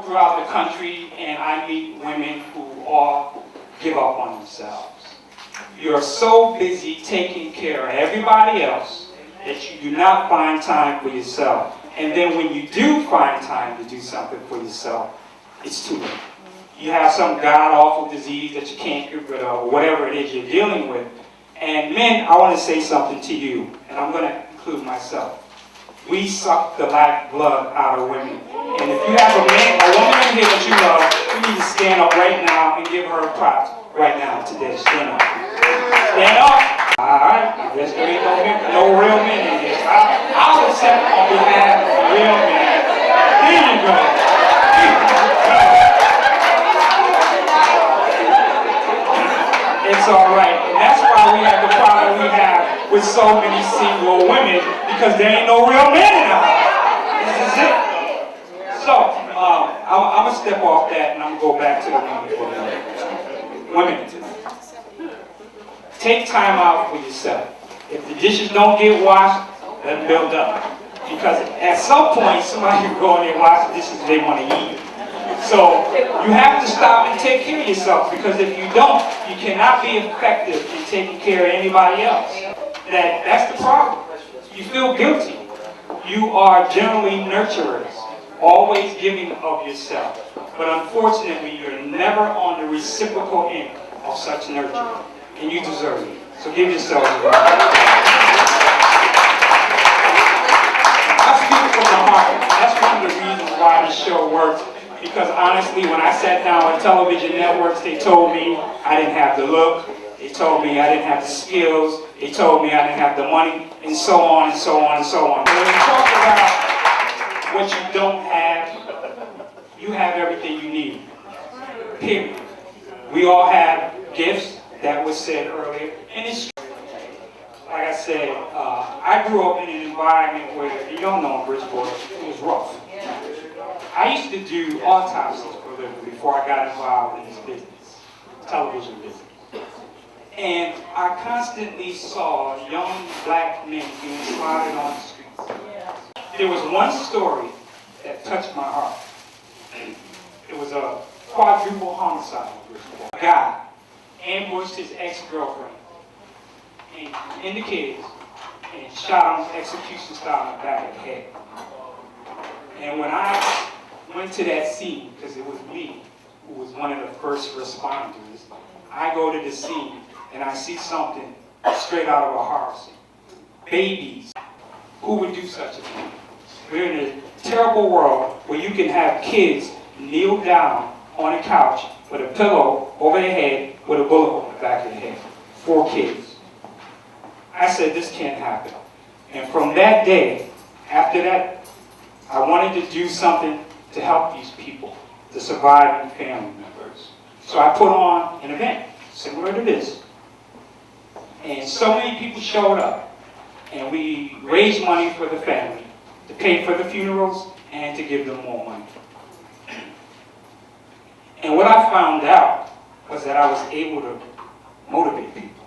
travel throughout the country and I meet women who all give up on themselves. You're so busy taking care of everybody else that you do not find time for yourself. And then when you do find time to do something for yourself, it's too late. You have some god-awful disease that you can't get rid of, or whatever it is you're dealing with. And men, I want to say something to you, and I'm going to include myself. We suck the lifeblood out of women. And if you have a woman in here that you love, you need to stand up right now and give her a props right now today. Stand up. Stand up. All right. I guess there ain't no real men in here. I'll accept on behalf of real men. There you go. It's all right. And that's why we have the problem we have with so many single women, because there ain't no real men in the house. This is it. So, I'm going to step off that and I'm going to go back to the women for a minute. Women, take time out for yourself. If the dishes don't get washed, let them build up. Because at some point, somebody will go in there and wash the dishes they want to eat. So you have to stop and take care of yourself, because if you don't, you cannot be effective in taking care of anybody else. That's the problem. You feel guilty. You are generally nurturers, always giving of yourself. But unfortunately, you're never on the reciprocal end of such nurture. And you deserve it. So give yourselves a round. I speak from the heart. That's one of the reasons why this show works. Because honestly, when I sat down on television networks, they told me I didn't have the look. They told me I didn't have the skills. They told me I didn't have the money, and so on and so on and so on. But when you talk about what you don't have, you have everything you need. Period. We all have gifts, that was said earlier. And it's like I said, I grew up in an environment where, you don't know in Bridgeport, it was rough. I used to do autopsies for a living before I got involved in this business, television business. And I constantly saw young black men being slaughtered on the streets. There was one story that touched my heart. It was a quadruple homicide. A guy ambushed his ex-girlfriend in the kids and shot him execution style in the back of the head. And when I went to that scene, because it was me who was one of the first responders, I go to the scene and I see something straight out of a horror scene. Babies. Who would do such a thing? We're in a terrible world where you can have kids kneel down on a couch with a pillow over their head with a bullet on the back of their head. 4 kids. I said, this can't happen. And from that day, after that, I wanted to do something to help these people, the surviving family members. So I put on an event similar to this. And so many people showed up. And we raised money for the family to pay for the funerals and to give them more money. And what I found out was that I was able to motivate people,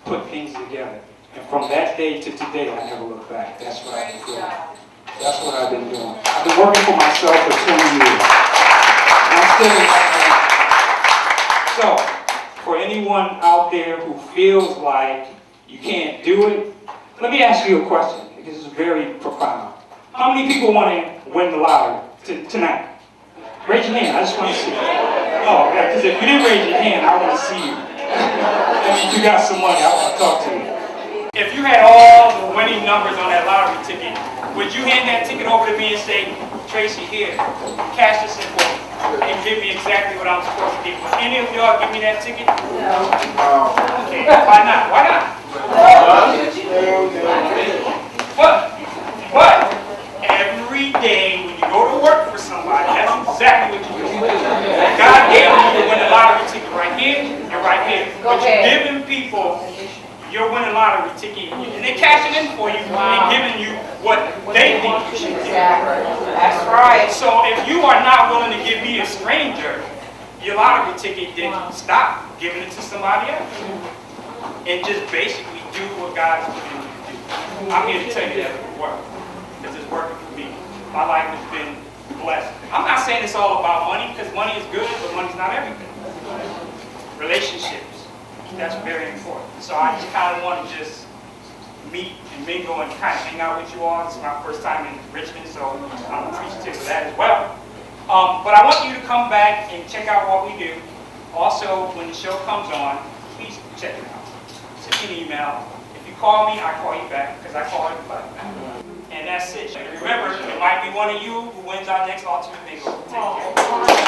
put things together. And from that day to today, I never look back. That's what I've been doing. That's what I've been doing. I've been working for myself for 20 years. And I'm still so, for anyone out there who feels like you can't do it, let me ask you a question, because it's very profound. How many people want to win the lottery tonight? Raise your hand, I just want to see you. Oh, yeah, because if you didn't raise your hand, I want to see you. That means you got some money, I want to talk to you. If you had all the winning numbers on that lottery ticket, would you hand that ticket over to me and say, Tracy, here, cash this in for me, and give me exactly what I'm supposed to give? Would any of y'all give me that ticket? No. Okay, why not? Why not? But every day when you go to work for somebody, that's exactly what you do. God gave you to win the lottery ticket right here and right here. But you're giving people your winning lottery ticket, and they're cashing in for you and giving you what they think you should get. That's right. So if you are not willing to give me a stranger your lottery ticket, then stop giving it to somebody else. And just basically do what God's giving you to do. I'm here to tell you that it will work, because it's working for me. My life has been blessed. I'm not saying it's all about money, because money is good, but money's not everything. Relationships, that's very important. So I just kind of want to just meet and mingle and kind of hang out with you all. This is my first time in Richmond, so I'm appreciative of that as well. But I want you to come back and check out what we do. Also, when the show comes on, please check it out. Send me an email. If you call me, I call you back, because I call everybody back. And that's it. Remember, it might be one of you who wins our next Ultimate Bingo. Take care.